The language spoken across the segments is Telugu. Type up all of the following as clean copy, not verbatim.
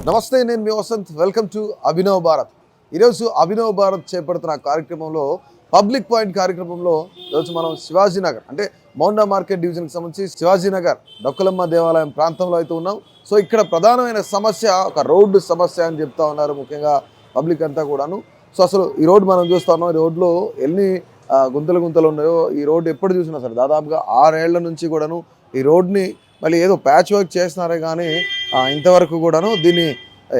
నమస్తే, నేను మీ వసంత్. Welcome to Abhinav Bharat. ఈరోజు అభినవ్ భారత్ చేపడుతున్న కార్యక్రమంలో పబ్లిక్ పాయింట్ కార్యక్రమంలో ఈరోజు మనం శివాజీనగర్ అంటే మౌండా మార్కెట్ డివిజన్కి సంబంధించి శివాజీనగర్ డొక్కలమ్మ దేవాలయం ప్రాంతంలో అయితే ఉన్నాం. సో ఇక్కడ ప్రధానమైన సమస్య ఒక రోడ్డు సమస్య అని చెప్తా ఉన్నారు ముఖ్యంగా పబ్లిక్ అంతా కూడాను. సో అసలు ఈ రోడ్డు మనం చూస్తా ఉన్నాం. ఈ రోడ్లో ఎన్ని గుంతలు ఉన్నాయో, ఈ రోడ్డు ఎప్పుడు చూసినా సరే దాదాపుగా 6 ఏళ్ల నుంచి కూడాను ఈ రోడ్ని మళ్ళీ ఏదో ప్యాచ్ వర్క్ చేస్తున్నారే కానీ ఇంతవరకు కూడాను దీన్ని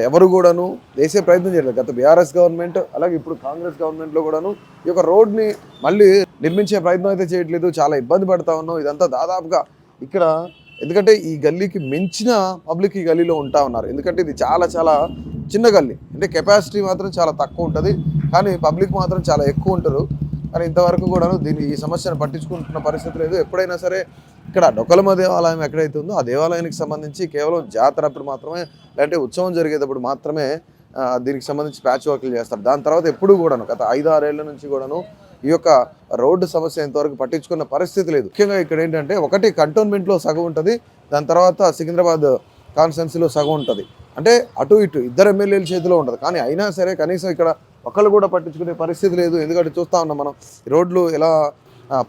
ఎవరు కూడాను వేసే ప్రయత్నం చేయలేదు. గత బీఆర్ఎస్ గవర్నమెంట్ అలాగే ఇప్పుడు కాంగ్రెస్ గవర్నమెంట్లో కూడాను ఈ యొక్క రోడ్ని మళ్ళీ నిర్మించే ప్రయత్నం అయితే చేయట్లేదు. చాలా ఇబ్బంది పడతా ఉన్నాం. ఇదంతా దాదాపుగా ఇక్కడ ఎందుకంటే ఈ గల్లీకి మించిన పబ్లిక్ ఈ గల్లీలో ఉంటా ఉన్నారు. ఎందుకంటే ఇది చాలా చాలా చిన్న గల్లీ, అంటే కెపాసిటీ మాత్రం చాలా తక్కువ ఉంటుంది, కానీ పబ్లిక్ మాత్రం చాలా ఎక్కువ ఉంటారు. కానీ ఇంతవరకు కూడాను ఈ సమస్యను పట్టించుకుంటున్న పరిస్థితి లేదు. ఎప్పుడైనా సరే ఇక్కడ డొక్కలమ్మ దేవాలయం ఎక్కడైతే ఉందో ఆ దేవాలయానికి సంబంధించి కేవలం జాతర అప్పుడు మాత్రమే, లేదంటే ఉత్సవం జరిగేటప్పుడు మాత్రమే దీనికి సంబంధించి ప్యాచ్ వర్క్లు చేస్తారు. దాని తర్వాత ఎప్పుడు కూడాను గత 5-6 ఏళ్ల నుంచి కూడాను ఈ యొక్క రోడ్డు సమస్య ఇంతవరకు పట్టించుకున్న పరిస్థితి లేదు. ముఖ్యంగా ఇక్కడ ఏంటంటే ఒకటి కంటోన్మెంట్లో సగం ఉంటుంది, దాని తర్వాత సికింద్రాబాద్ కాన్స్టిట్యున్సీలో సగం ఉంటుంది. అంటే అటు ఇటు 2 ఎమ్మెల్యేల చేతిలో ఉంటుంది. కానీ అయినా సరే కనీసం ఇక్కడ ఒకళ్ళు కూడా పట్టించుకునే పరిస్థితి లేదు. ఎందుకంటే చూస్తూ ఉన్నాం మనం ఈ రోడ్లు ఎలా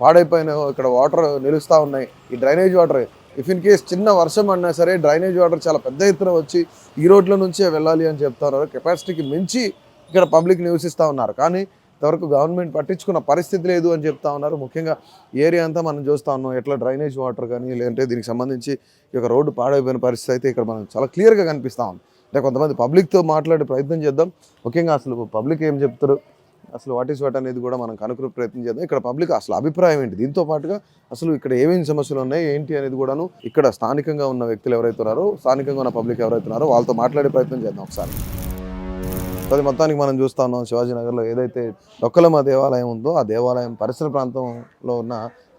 పాడైపోయినా, ఇక్కడ వాటర్ నిలుస్తూ ఉన్నాయి. ఈ drainage water if in case చిన్న వర్షం అన్నా సరే డ్రైనేజ్ వాటర్ చాలా పెద్ద ఎత్తున వచ్చి ఈ రోడ్ల నుంచే వెళ్ళాలి అని చెప్తా ఉన్నారు. కెపాసిటీకి మించి ఇక్కడ పబ్లిక్ నివసిస్తూ ఉన్నారు. కానీ ఇంతవరకు గవర్నమెంట్ పట్టించుకున్న పరిస్థితి లేదు అని చెప్తా ఉన్నారు. ముఖ్యంగా ఏరియా అంతా మనం చూస్తూ ఉన్నాం ఎట్లా డ్రైనేజ్ వాటర్ కానీ లేదంటే దీనికి సంబంధించి ఈ యొక్క రోడ్డు పాడైపోయిన పరిస్థితి అయితే ఇక్కడ మనం చాలా క్లియర్గా కనిపిస్తూ ఉంది. అంటే కొంతమంది పబ్లిక్తో మాట్లాడే ప్రయత్నం చేద్దాం. ముఖ్యంగా అసలు పబ్లిక్ ఏం చెప్తారు, అసలు వాట్ ఈస్ వాట్ అనేది కూడా మనం కనుక్కునే ప్రయత్నం చేద్దాం. ఇక్కడ పబ్లిక్ అసలు అభిప్రాయం ఏంటి, దీంతో పాటుగా అసలు ఇక్కడ ఏమేమి సమస్యలు ఉన్నాయి ఏంటి అనేది కూడాను ఇక్కడ స్థానికంగా ఉన్న వ్యక్తులు ఎవరైతే ఉన్నారో, స్థానికంగా ఉన్న పబ్లిక్ ఎవరైతే ఉన్నారో వాళ్ళతో మాట్లాడే ప్రయత్నం చేద్దాం ఒకసారి. అది మొత్తానికి మనం చూస్తా ఉన్నాం శివాజీనగర్లో ఏదైతే డొక్కలమ్మ దేవాలయం ఉందో ఆ దేవాలయం పరిసర ప్రాంతంలో ఉన్న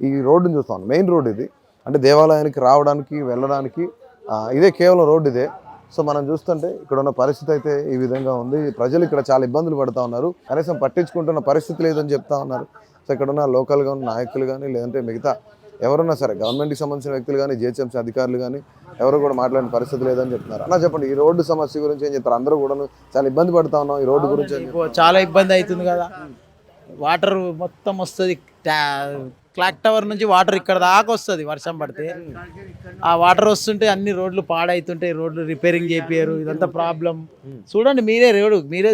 ఈ రోడ్డుని చూస్తా ఉన్నాం. మెయిన్ రోడ్ ఇది, అంటే దేవాలయానికి రావడానికి వెళ్ళడానికి ఇదే కేవలం రోడ్డు ఇదే. సో మనం చూస్తుంటే ఇక్కడ ఉన్న పరిస్థితి అయితే ఈ విధంగా ఉంది. ప్రజలు ఇక్కడ చాలా ఇబ్బందులు పడుతూ ఉన్నారు, కనీసం పట్టించుకుంటున్న పరిస్థితి లేదని చెప్తా ఉన్నారు. సో ఇక్కడ ఉన్న లోకల్గా ఉన్న నాయకులు కానీ లేదంటే మిగతా ఎవరున్నా సరే గవర్నమెంట్కి సంబంధించిన వ్యక్తులు కానీ జిహెచ్ఎంసీ అధికారులు కానీ ఎవరు కూడా మాట్లాడిన పరిస్థితి లేదని చెప్తున్నారు. అలా చెప్పండి, ఈ రోడ్డు సమస్య గురించి ఏం చెప్తారు? అందరూ కూడా చాలా ఇబ్బంది పడుతూ ఉన్నాం ఈ రోడ్డు గురించి. చాలా ఇబ్బంది అవుతుంది కదా, వాటర్ మొత్తం వస్తుంది. క్లాక్ టవర్ నుంచి వాటర్ ఇక్కడ దాకా వస్తుంది వర్షం పడితే. ఆ వాటర్ వస్తుంటే అన్ని రోడ్లు పాడవుతుంటాయి, రోడ్లు రిపేరింగ్ చేపియారు. ఇదంతా ప్రాబ్లం. చూడండి మీరే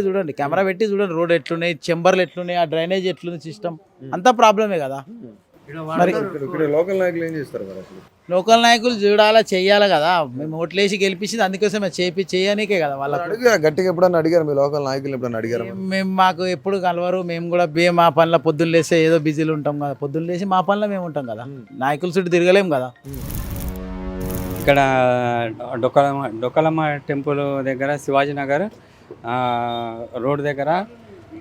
చూడండి, కెమెరా పెట్టి చూడండి రోడ్ ఎట్లున్నాయి, చెంబర్లు ఎట్లున్నాయి, ఆ డ్రైనేజ్ ఎట్లుంది, సిస్టమ్ అంతా ప్రాబ్లమే కదా. మరి లోకల్ నాయకులు ఏం చేస్తారు మరి? అసలు లోకల్ నాయకులు చూడాలా, చెయ్యాలి కదా. మేము ఓట్లేసి గెలిపించింది అందుకోసమే, చేయనీకే కదా. వాళ్ళకి అడిగారు గట్టిగా, ఎప్పుడన్నా అడిగారు మీ లోకల్ నాయకులు? ఎప్పుడన్నా అడిగారు? మాకు ఎప్పుడు కలవరు. మేము కూడా మా పనుల పొద్దున్న లేస్తే ఏదో బిజీలు ఉంటాం కదా, పొద్దున్న లేచి మా పనుల మేము ఉంటాం కదా, నాయకుల చుట్టూ తిరగలేం కదా. ఇక్కడ డొక్కలమ్మ టెంపుల్ దగ్గర శివాజీనగర్ రోడ్ దగ్గర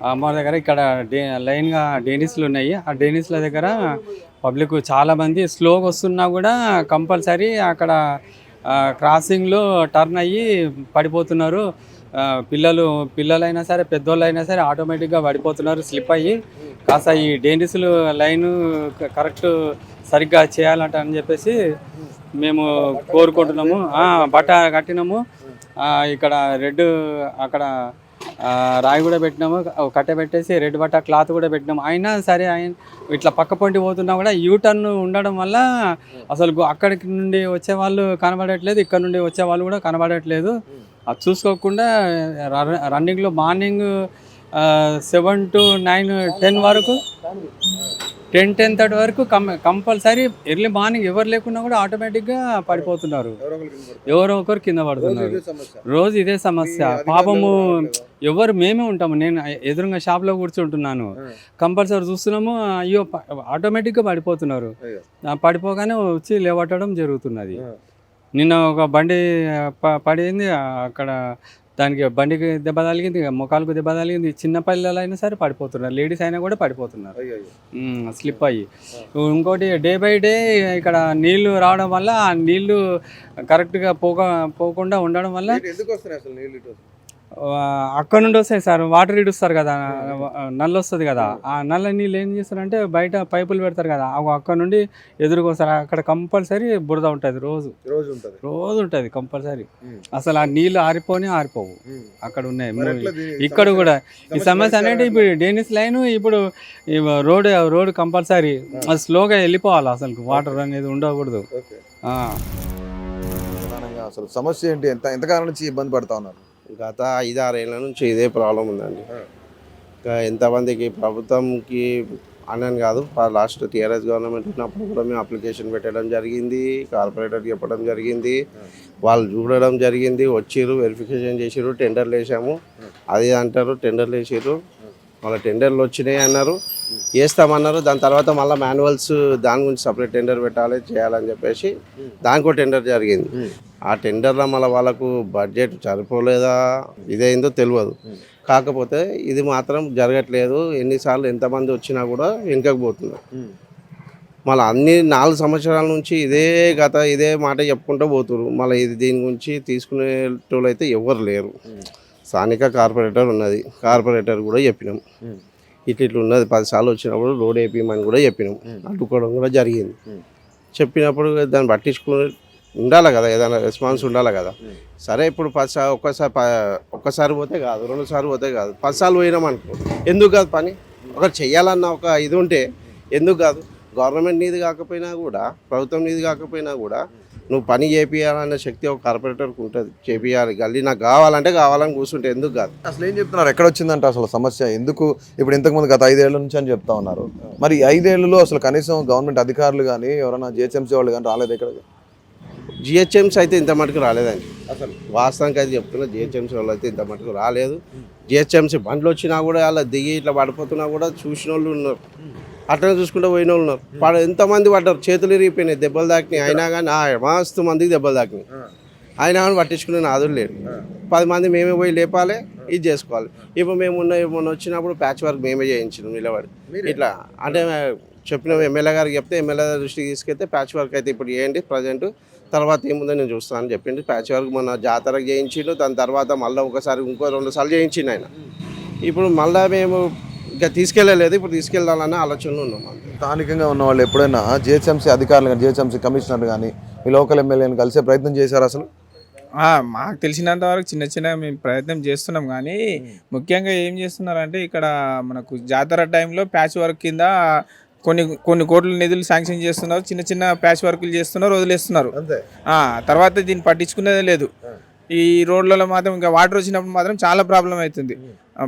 అమ్మవారి దగ్గర ఇక్కడ లైన్గా డేనిస్లు ఉన్నాయి. ఆ డేనిస్ల దగ్గర పబ్లిక్ చాలామంది స్లోగా వస్తున్నా కూడా కంపల్సరీ అక్కడ క్రాసింగ్లో టర్న్ అయ్యి పడిపోతున్నారు. పిల్లలైనా సరే పెద్దోళ్ళైనా సరే ఆటోమేటిక్గా పడిపోతున్నారు స్లిప్ అయ్యి. కాస్త ఈ డేనిస్లు లైను కరెక్ట్ సరిగ్గా చేయాలంట అని చెప్పేసి మేము కోరుకుంటున్నాము. బట్ట కట్టినాము, ఇక్కడ రెడ్ అక్కడ రాయి కూడా పెట్టినాము, కట్టె పెట్టేసి రెడ్ బట్ట క్లాత్ కూడా పెట్టినాము. అయినా సరే ఇట్లా పక్క పొంటి పోతున్నా కూడా యూటర్న్ ఉండడం వల్ల అసలు అక్కడికి నుండి వచ్చే వాళ్ళు కనబడట్లేదు, ఇక్కడ నుండి వచ్చే వాళ్ళు కూడా కనబడట్లేదు. అది చూసుకోకుండా రన్నింగ్లో మార్నింగ్ 7 to 9, 10 వరకు 10:30 వరకు కంపల్సరీ ఎర్లీ మార్నింగ్ ఎవరు లేకున్నా కూడా ఆటోమేటిక్గా పడిపోతున్నారు, ఎవరో ఒకరు కింద పడుతున్నారు. రోజు ఇదే సమస్య. పాపము మేమే ఉంటాము, నేను ఎదురుగా షాప్లో కూర్చుంటున్నాను, కంపల్సరీ చూస్తున్నాము, అయ్యో ఆటోమేటిక్గా పడిపోతున్నారు. పడిపోగానే వచ్చి లేవట్టడం జరుగుతున్నది. నిన్న ఒక బండి పడింది, అక్కడ దానికి బండికి దెబ్బ తగిలింది, ముఖాలకు దెబ్బ తగిలింది. చిన్న పిల్లలు అయినా సరే పడిపోతున్నారు, లేడీస్ అయినా కూడా పడిపోతున్నారు స్లిప్ అయ్యి. ఇంకోటి డే బై డే ఇక్కడ నీళ్లు రావడం వల్ల ఆ నీళ్లు కరెక్ట్గా పోకుండా ఉండడం వల్ల అక్కడ నుండి వస్తాయి సార్, వాటర్ ఇడుస్తారు కదా, నల్ల వస్తుంది కదా, ఆ నల్ల నీళ్ళు ఏం చేస్తారంటే బయట పైపులు పెడతారు కదా, అక్కడ నుండి ఎదురుకు వస్తారు. అక్కడ కంపల్సరీ బురద ఉంటుంది, రోజు ఉంటుంది కంపల్సరీ. అసలు ఆ నీళ్ళు ఆరిపోవు అక్కడ ఉన్నాయి. ఇక్కడ కూడా ఈ సమస్య అనేది ఇప్పుడు డేనిస్ లైన్, ఇప్పుడు రోడ్ కంపల్సరీ అది స్లోగా వెళ్ళిపోవాలి, అసలు వాటర్ అనేది ఉండకూడదు. ప్రధానంగా అసలు సమస్య ఏంటి, ఎంతకాలం నుంచి ఇబ్బంది పడతా ఉన్నారు? గత 5-6 ఏళ్ళ నుంచి ఇదే ప్రాబ్లం ఉందండి. ఇంకా ఎంతమందికి ప్రభుత్వంకి అనని కాదు, లాస్ట్ టీఆర్ఎస్ గవర్నమెంట్ ఉన్నప్పుడు కూడా మేము అప్లికేషన్ పెట్టడం జరిగింది, కార్పొరేటర్కి చెప్పడం జరిగింది, వాళ్ళు చూడడం జరిగింది, వచ్చిర్రు, వెరిఫికేషన్ చేసిర్రు, టెండర్లు వేసాము. అది అంటారు టెండర్లు వేసిర్రు, మళ్ళీ టెండర్లు వచ్చినాయి అన్నారు, వేస్తామన్నారు. దాని తర్వాత మళ్ళీ మాన్యువల్స్ దాని గురించి సపరేట్ టెండర్ పెట్టాలి చేయాలని చెప్పేసి దానికో టెండర్ జరిగింది. ఆ టెండర్లో మళ్ళీ వాళ్ళకు బడ్జెట్ సరిపోలేదా ఇదేందో తెలియదు. కాకపోతే ఇది మాత్రం జరగట్లేదు. ఎన్నిసార్లు ఎంతమంది వచ్చినా కూడా వెనకపోతున్నారు. మళ్ళీ అన్ని 4 సంవత్సరాల నుంచి ఇదే మాట చెప్పుకుంటూ పోతున్నారు. మళ్ళీ దీని గురించి తీసుకునేటోళ్ళు అయితే ఎవరు లేరు. స్థానిక కార్పొరేటర్ ఉన్నది, కార్పొరేటర్ కూడా చెప్పినాం ఇట్లా ఉన్నది, 10 సార్లు వచ్చినప్పుడు రోడ్ వేపిమని కూడా చెప్పినాం, అడ్డుకోవడం కూడా జరిగింది. చెప్పినప్పుడు దాన్ని పట్టించుకుని ఉండాలి కదా, ఏదైనా రెస్పాన్స్ ఉండాలి కదా. సరే ఇప్పుడు 10 సార్లు ఒక్కసారి పోతే కాదు, 2 సార్లు పోతే కాదు, 10 సార్లు పోయినాం అనుకో, ఎందుకు కాదు పని? ఒకటి చెయ్యాలన్న ఒక ఇది ఉంటే ఎందుకు కాదు? గవర్నమెంట్ నీది కాకపోయినా కూడా, ప్రభుత్వం నీది కాకపోయినా కూడా నువ్వు పని చేపియాలన్న శక్తి ఒక కార్పొరేటర్కి ఉంటుంది, చేపియాలి. గల్లీ నాకు కావాలని కూర్చుంటే ఎందుకు కాదు? అసలు ఏం చెప్తున్నారు, ఎక్కడ వచ్చిందంటే అసలు సమస్య ఎందుకు? ఇప్పుడు ఇంతకుముందు గత 5 ఏళ్ల నుంచి అని చెప్తా ఉన్నారు. మరి 5 ఏళ్లలో అసలు కనీసం గవర్నమెంట్ అధికారులు కానీ ఎవరైనా జిహెచ్ఎంసీ వాళ్ళు కానీ రాలేదు ఇక్కడ? జిహెచ్ఎంసీ అయితే ఇంత మటుకు రాలేదండి. అసలు వాస్తవానికి అయితే చెప్తున్నా, జిహెచ్ఎంసీ వాళ్ళు అయితే ఇంత మటుకు రాలేదు. జిహెచ్ఎంసీ బండ్లు వచ్చినా కూడా అలా దిగి ఇట్లా పడిపోతున్నా కూడా చూసిన వాళ్ళు ఉన్నారు, అట్లనే చూసుకుంటూ పోయిన వాళ్ళు ఉన్నారు. ఎంతమంది పడ్డారు, చేతులు ఇరిగిపోయినాయి, దెబ్బలు తాకినాయి. అయినా కానీ మస్తు మందికి దెబ్బలు తాకినాయి, అయినా కానీ పట్టించుకునే నాదులు లేడు. 10 మంది మేమే పోయి లేపాలి, ఇది చేసుకోవాలి. ఇప్పుడు మొన్న వచ్చినప్పుడు ప్యాచ్ వర్క్ మేమే చేయించినాం నిలబడి. ఇట్లా అంటే చెప్పిన ఎమ్మెల్యే గారికి చెప్తే ఎమ్మెల్యే దృష్టికి తీసుకెళ్తే ప్యాచ్ వర్క్ అయితే ఇప్పుడు చేయండి ప్రజెంట్, తర్వాత ఏముందో నేను చూస్తానని చెప్పింది. ప్యాచ్ వర్క్ మన జాతరకు చేయించిండు, దాని తర్వాత మళ్ళీ ఒకసారి ఇంకో 2 సార్లు చేయించిండు ఆయన. ఇప్పుడు మళ్ళీ మేము ఇంకా తీసుకెళ్ళలేదు, ఇప్పుడు తీసుకెళ్ళాలనే ఆలోచనలో ఉన్నాం. స్థానికంగా ఉన్న వాళ్ళు ఎప్పుడైనా జిహెచ్ఎంసీ అధికారులు కానీ జిహెచ్ఎంసీ కమిషనర్ కానీ మీ లోకల్ ఎమ్మెల్యేని కలిసే ప్రయత్నం చేశారు? అసలు మాకు తెలిసినంత వరకు చిన్న మేము ప్రయత్నం చేస్తున్నాం, కానీ ముఖ్యంగా ఏం చేస్తున్నారంటే ఇక్కడ మనకు జాతర టైంలో ప్యాచ్ వర్క్ కింద కొన్ని కోట్ల నిధులు శాంక్షన్ చేస్తున్నారు, చిన్న ప్యాచ్ వర్కులు చేస్తున్నారు, వదిలేస్తున్నారు. తర్వాత దీన్ని పట్టించుకునేదే లేదు. ఈ రోడ్లలో మాత్రం ఇంకా వాటర్ వచ్చినప్పుడు మాత్రం చాలా ప్రాబ్లం అవుతుంది.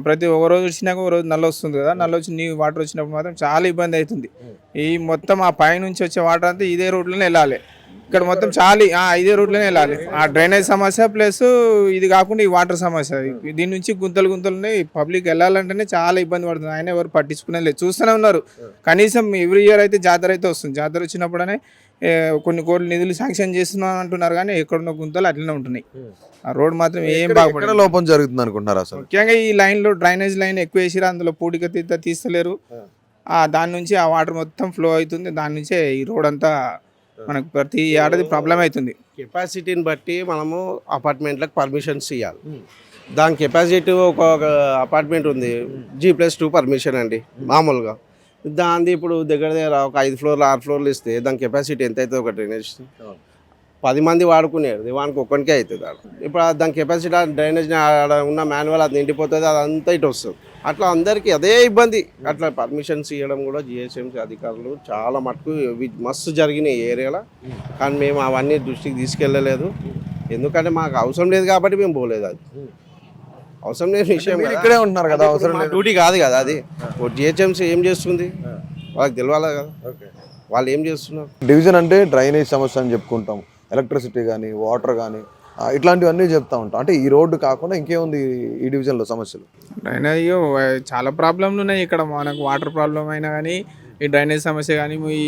ప్రతి ఒక రోజు వచ్చినాక ఒక రోజు నల్ల వస్తుంది కదా, నల్ల వచ్చి వాటర్ వచ్చినప్పుడు మాత్రం చాలా ఇబ్బంది అవుతుంది. ఈ మొత్తం ఆ పైనుంచి వచ్చే వాటర్ అంతా ఇదే రోడ్లోనే వెళ్ళాలి. ఇక్కడ మొత్తం చాలా ఇదే రోడ్లోనే వెళ్ళాలి. ఆ డ్రైనేజ్ సమస్య ప్లస్ ఇది కాకుండా ఈ వాటర్ సమస్య, దీని నుంచి గుంతలు ఉన్నాయి. పబ్లిక్ వెళ్ళాలంటేనే చాలా ఇబ్బంది పడుతుంది. ఆయన ఎవరు పట్టించుకునే లేదు, చూస్తూనే ఉన్నారు. కనీసం ఎవ్రీ ఇయర్ అయితే జాతర అయితే వస్తుంది, జాతర వచ్చినప్పుడనే కొన్ని కోట్ల నిధులు శాంక్షన్ చేస్తున్నాను అంటున్నారు, కానీ ఎక్కడున్న గుంతలు అట్లనే ఉంటున్నాయి. ఆ రోడ్ మాత్రం ఏం బాగుపడదు. లోపం జరుగుతుంది అనుకుంటున్నారు? అసలు ముఖ్యంగా ఈ లైన్లో డ్రైనేజ్ లైన్ ఎక్కువ వేసిరా, అందులో పూడిక తీస్తలేరు. దాని నుంచి ఆ వాటర్ మొత్తం ఫ్లో అవుతుంది, దాని నుంచే ఈ రోడ్ అంతా మనకు ప్రతి ఏడాది ప్రాబ్లం అవుతుంది. కెపాసిటీని బట్టి మనము అపార్ట్మెంట్లకు పర్మిషన్స్ ఇవ్వాలి. దాని కెపాసిటీ ఒక అపార్ట్మెంట్ ఉంది, G+2 పర్మిషన్ అండి మామూలుగా. దాన్ని ఇప్పుడు దగ్గర ఒక 5 ఫ్లోర్లు 6 ఫ్లోర్లు ఇస్తే దాని కెపాసిటీ ఎంత అవుతుంది? ఒక డ్రైనేజ్ 10 మంది వాడుకునేది, వానికి ఒక్కడికే అవుతుంది. ఇప్పుడు దాని కెపాసిటీ డ్రైనేజ్ ఉన్న మాన్యువల్ అది నిండిపోతుంది, అదంతా ఇటు వస్తుంది. అట్లా అందరికీ అదే ఇబ్బంది. అట్లా పర్మిషన్స్ ఇవ్వడం కూడా జిహెచ్ఎంసీ అధికారులు చాలా మటుకు మస్తు జరిగినాయి ఈ ఏరియాలో, కానీ మేము అవన్నీ దృష్టికి తీసుకెళ్ళలేదు. ఎందుకంటే మాకు అవసరం లేదు కాబట్టి మేము పోలేదు. అది అవసరం లేని విషయం, ఇక్కడే ఉంటున్నారు కదా, అవసరం డ్యూటీ కాదు కదా అది. జిహెచ్ఎంసీ ఏం చేస్తుంది వాళ్ళకి తెలియాలి కదా, వాళ్ళు ఏం చేస్తున్నారు. డివిజన్ అంటే డ్రైనేజ్ సమస్య అని చెప్పుకుంటాం, ఎలక్ట్రిసిటీ కానీ వాటర్ కానీ ఇట్లాంటివన్నీ చెప్తా ఉంటాం. అంటే ఈ రోడ్డు కాకుండా ఇంకేముంది ఈ డివిజన్లో సమస్యలు? డ్రైనేజ్ చాలా ప్రాబ్లంలు ఉన్నాయి ఇక్కడ. మనకు వాటర్ ప్రాబ్లం అయినా కానీ ఈ డ్రైనేజ్ సమస్య కానీ, ఈ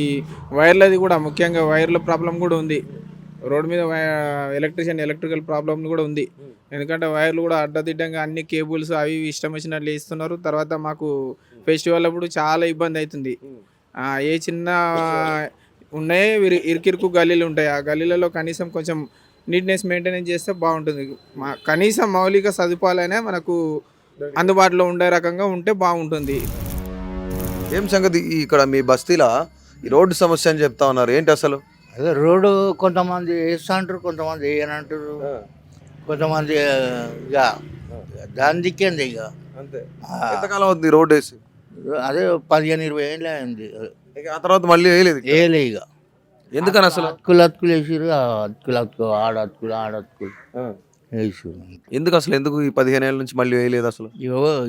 వైర్లది కూడా ముఖ్యంగా వైర్ల ప్రాబ్లం కూడా ఉంది. రోడ్ మీద ఎలక్ట్రికల్ ప్రాబ్లం కూడా ఉంది. ఎందుకంటే వైర్లు కూడా అడ్డదిడ్డంగా అన్ని కేబుల్స్ అవి ఇష్టం వచ్చినట్లు వేస్తున్నారు. తర్వాత మాకు ఫెస్టివల్ అప్పుడు చాలా ఇబ్బంది అవుతుంది. ఏ చిన్న ఉన్నాయి ఇరుకిరుకు గల్లీలు ఉంటాయి, ఆ గల్లీలలో కనీసం కొంచెం నీట్నెస్ మెయింటెనెన్స్ చేస్తే బాగుంటుంది. కనీసం మౌలిక సదుపాయాలనే మనకు అందుబాటులో ఉండే రకంగా ఉంటే బాగుంటుంది. ఏం సంగతి ఇక్కడ మీ బస్తీలో ఈ రోడ్డు సమస్య అని చెప్తా ఉన్నారు, ఏంటి అసలు? అదే రోడ్డు కొంతమంది వేస్తా అంటారు, కొంతమంది వేయనంటారు, కొంతమంది ఇక దాని దిక్కేంది ఇక. అంతే. ఎంతకాలం అవుతుంది రోడ్డు వేసి? అదే 15-20 ఏళ్ళు అయింది. ఇక ఆ తర్వాత మళ్ళీ వేయలేదు. వేయలే ఇక. ఎందుకని అసలు? అతుకులు వేసిరు, అతుకులు ఆడతుకులు వేసి. ఎందుకు అసలు ఎందుకు ఈ 15 ఏళ్ళ నుంచి మళ్ళీ వేయలేదు అసలు?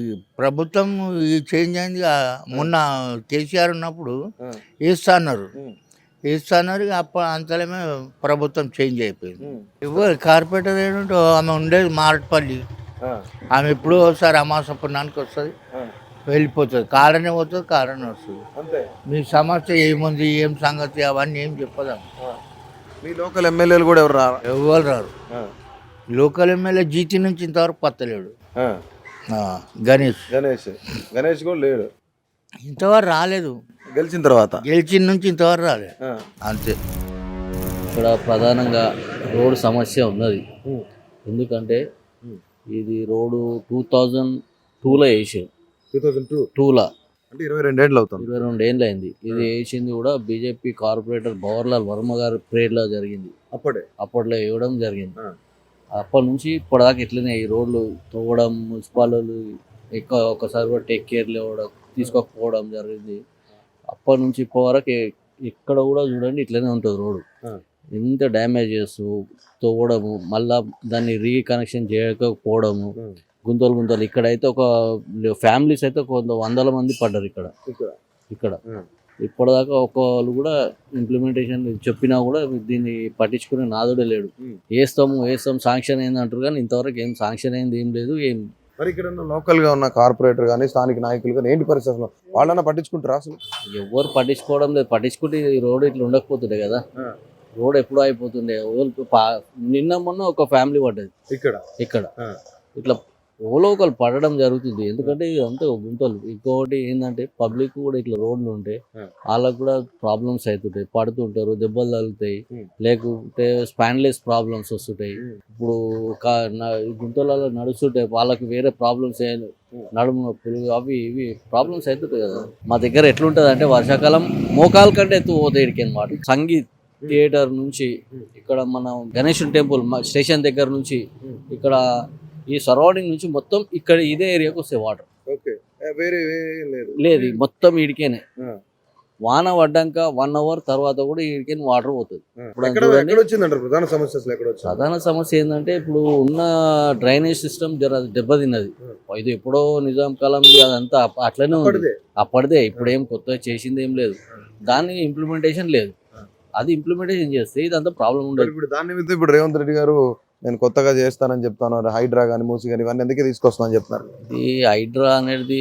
ఈ ప్రభుత్వం ఈ చేంజ్ అయింది. మొన్న కేసీఆర్ ఉన్నప్పుడు వేస్తా అన్నారు, ఇక అప్పుడు అంతలోనే ప్రభుత్వం చేంజ్ అయిపోయింది. ఎవరు కార్పొరేటర్ ఏంటో ఆమె ఉండేది మారట్పల్లి, ఆమె ఎప్పుడో ఒకసారి అమాస పుణ్యానికి వస్తుంది, వెళ్ళిపోతుంది. కారణం పోతుంది, కారణం వస్తుంది. మీ సమస్య ఏముంది, ఏం సంగతి అవన్నీ ఏం చెప్పదాం. మీ లోకల్ ఎమ్మెల్యేలు కూడా ఎవరు రారు? ఎవరు రారు. లోకల్ ఎమ్మెల్యే జీటీ నుంచి ఇంతవరకు పత్తలేడు. గణేష్ కూడా లేడు, ఇంతవరకు రాలేదు. గెలిచిన నుంచి ఇంతవరకు రాలేదు. అంతే. ఇక్కడ ప్రధానంగా రోడ్డు సమస్య ఉన్నది. ఎందుకంటే ఇది రోడ్డు 2002లో వేసారు. 2002లో అంటే 22 ఏళ్ళు అవుతుంది. 22 ఏళ్ళు అయింది. ఇది వేసింది కూడా బీజేపీ కార్పొరేటర్ భవర్లాల్ వర్మ గారి ప్రేర్లో జరిగింది. అప్పట్లో వేయడం జరిగింది. అప్పటి నుంచి ఇప్పటిదాకా ఇట్లనే ఈ రోడ్లు తవ్వడం, మున్సిపాలిటీలు ఎక్కువ ఒకసారి కూడా టేక్ కేర్ లేవడం, తీసుకోకపోవడం జరిగింది. అప్పటి నుంచి ఇప్పటి వరకు ఎక్కడ కూడా చూడండి ఇట్లనే ఉంటుంది రోడ్డు. ఎంత డ్యామేజ్ చేస్తూ తవ్వడము, మళ్ళా దాన్ని రీకనెక్షన్ చేయకపోవడము, గుంతలు. ఇక్కడైతే ఒక ఫ్యామిలీస్ అయితే కొంత 100 మంది పడ్డారు ఇక్కడ. ఇప్పటిదాకా ఒకళ్ళు కూడా ఇంప్లిమెంటేషన్ చెప్పినా కూడా దీన్ని పట్టించుకునే నాదుడే లేడు. వేస్తాం శాంక్షన్ అయింది అంటారు, కానీ ఇంతవరకు ఏం శాంక్షన్ అయింది ఏం లేదు. మరి ఇక్కడ లోకల్ గా ఉన్న కార్పొరేటర్ కానీ స్థానిక నాయకులు కానీ ఏంటి పరిస్థితులు, వాళ్ళన్నా పట్టించుకుంటారా అసలు? ఎవరు పట్టించుకోవడం లేదు. పట్టించుకుంటే ఈ రోడ్ ఇట్లా ఉండకపోతుండే కదా. రోడ్ ఎప్పుడో అయిపోతుండే. నిన్న మొన్న ఒక ఫ్యామిలీ పడ్డది ఇక్కడ. ఇట్లా ఓలో ఒకరు పడడం జరుగుతుంది. ఎందుకంటే ఇదంతా గుంతలు. ఇంకొకటి ఏంటంటే పబ్లిక్ కూడా ఇట్లా రోడ్లు ఉంటే వాళ్ళకు కూడా ప్రాబ్లమ్స్ అవుతుంటాయి, పడుతుంటారు, దెబ్బలు తగులుతాయి, లేకుంటే స్పాన్లెస్ ప్రాబ్లమ్స్ వస్తుంటాయి. ఇప్పుడు గుంతలలో నడుస్తుంటాయి, వాళ్ళకి వేరే ప్రాబ్లమ్స్ నడుము నొప్పులు అవి ఇవి ప్రాబ్లమ్స్ అవుతుంటాయి కదా. మా దగ్గర ఎట్లుంటుంది అంటే వర్షాకాలం మోకాల కంటే ఎత్తు పోతాయి ఇక్కడికి అనమాట. సంగీత్ థియేటర్ నుంచి ఇక్కడ మన గణేష్ టెంపుల్ స్టేషన్ దగ్గర నుంచి ఇక్కడ ఈ సరౌండింగ్ నుంచి మొత్తం ఇక్కడ ఇదే ఏరియాకి వస్తాయి వాటర్. లేదు, మొత్తం ఇడికేనే. వాన పడ్డాక 1 అవర్ తర్వాత కూడా ఇడికే వాటర్ పోతుంది. ప్రధాన సమస్య ఏంటంటే ఇప్పుడు ఉన్న డ్రైనేజ్ సిస్టమ్ దెబ్బతిన్నది. ఇది ఎప్పుడో నిజాం కాలం అదంతా అట్లనే ఉంది. అప్పటిదే, ఇప్పుడు ఏం కొత్తగా చేసింది ఏం లేదు. దాన్ని ఇంప్లిమెంటేషన్ లేదు. అది ఇంప్లిమెంటేషన్ చేస్తే ఇదంతా ప్రాబ్లం ఉండదు. ఇప్పుడు రేవంత్ రెడ్డి గారు నేను కొత్తగా చేస్తానని చెప్తాను, హైడ్రా కానీ మూసి కానీ ఇవన్నీ ఎందుకే తీసుకొస్తానని చెప్తున్నారు. ఈ హైడ్రా అనేది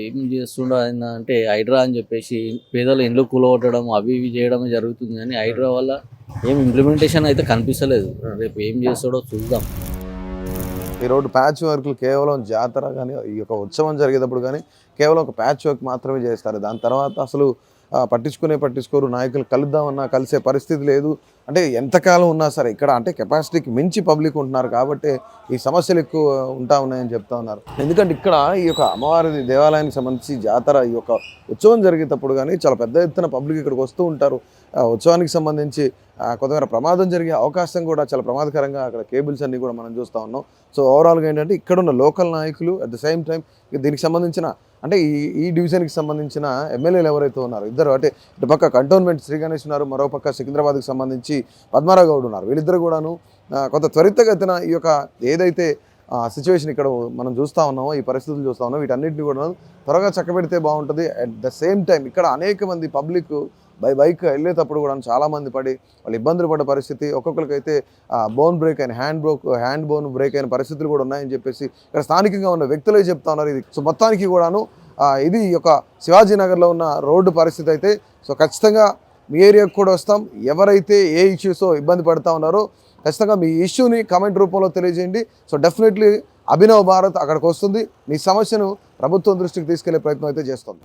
ఏం చేస్తుండో అంటే హైడ్రా అని చెప్పేసి పేదల ఇండ్లు కూలగొట్టడం అవి ఇవి చేయడమే జరుగుతుంది, కానీ హైడ్రా వల్ల ఏం ఇంప్లిమెంటేషన్ అయితే కనిపిస్తలేదు. రేపు ఏం చేస్తాడో చూద్దాం. ఈ రోడ్డు ప్యాచ్ వర్క్లు కేవలం జాతర కానీ ఈ యొక్క ఉత్సవం జరిగేటప్పుడు కానీ కేవలం ఒక ప్యాచ్ వర్క్ మాత్రమే చేస్తారు. దాని తర్వాత అసలు పట్టించుకోరు. నాయకులు కలుద్దామన్నా కలిసే పరిస్థితి లేదు. అంటే ఎంతకాలం ఉన్నా సరే ఇక్కడ అంటే కెపాసిటీకి మించి పబ్లిక్ ఉంటున్నారు కాబట్టి ఈ సమస్యలు ఎక్కువ ఉంటా ఉన్నాయని చెప్తా ఉన్నారు. ఎందుకంటే ఇక్కడ ఈ యొక్క అమ్మవారి దేవాలయానికి సంబంధించి జాతర ఈ యొక్క ఉత్సవం జరిగేటప్పుడు కానీ చాలా పెద్ద ఎత్తున పబ్లిక్ ఇక్కడికి వస్తూ ఉంటారు. ఉత్సవానికి సంబంధించి కొంతమేర ప్రమాదం జరిగే అవకాశం కూడా చాలా ప్రమాదకరంగా అక్కడ కేబుల్స్ అన్నీ కూడా మనం చూస్తూ ఉన్నాం. సో ఓవరాల్గా ఏంటంటే ఇక్కడ ఉన్న లోకల్ నాయకులు అట్ ద సేమ్ టైం దీనికి సంబంధించిన అంటే ఈ డివిజన్కి సంబంధించిన ఎమ్మెల్యేలు ఎవరైతే ఉన్నారు ఇద్దరు, అంటే ఇటు పక్క కంటోన్మెంట్ శ్రీ గణేష్ ఉన్నారు, మరో పక్క సికింద్రాబాద్కి సంబంధించి పద్మారావు గౌడ్ ఉన్నారు. వీళ్ళిద్దరు కూడాను కొంత త్వరితగతిన ఈ యొక్క ఏదైతే సిచ్యువేషన్ ఇక్కడ మనం చూస్తూ ఉన్నామో, ఈ పరిస్థితులు చూస్తూ ఉన్నామో వీటన్నిటిని కూడా త్వరగా చక్కబెడితే బాగుంటుంది. అట్ ద సేమ్ టైం ఇక్కడ అనేక మంది పబ్లిక్ బైక్ వెళ్ళేటప్పుడు కూడా చాలామంది పడి వాళ్ళు ఇబ్బందులు పడ్డ పరిస్థితి, ఒక్కొక్కరికైతే బోన్ బ్రేక్ అయిన హ్యాండ్ బోన్ బ్రేక్ అయిన పరిస్థితులు కూడా ఉన్నాయని చెప్పేసి ఇక్కడ స్థానికంగా ఉన్న వ్యక్తులే చెప్తా ఉన్నారు. ఇది సో మొత్తానికి కూడాను ఇది ఈ యొక్క శివాజీనగర్లో ఉన్న రోడ్డు పరిస్థితి అయితే. సో ఖచ్చితంగా మీ ఏరియాకు కూడా వస్తాం. ఎవరైతే ఏ ఇష్యూస్తో ఇబ్బంది పడుతూ ఉన్నారో ఖచ్చితంగా మీ ఇష్యూని కామెంట్ రూపంలో తెలియజేయండి. సో డెఫినెట్లీ అభినవ్ భారత్ అక్కడికి వస్తుంది, మీ సమస్యను ప్రభుత్వం దృష్టికి తీసుకెళ్లే ప్రయత్నం అయితే చేస్తుంది.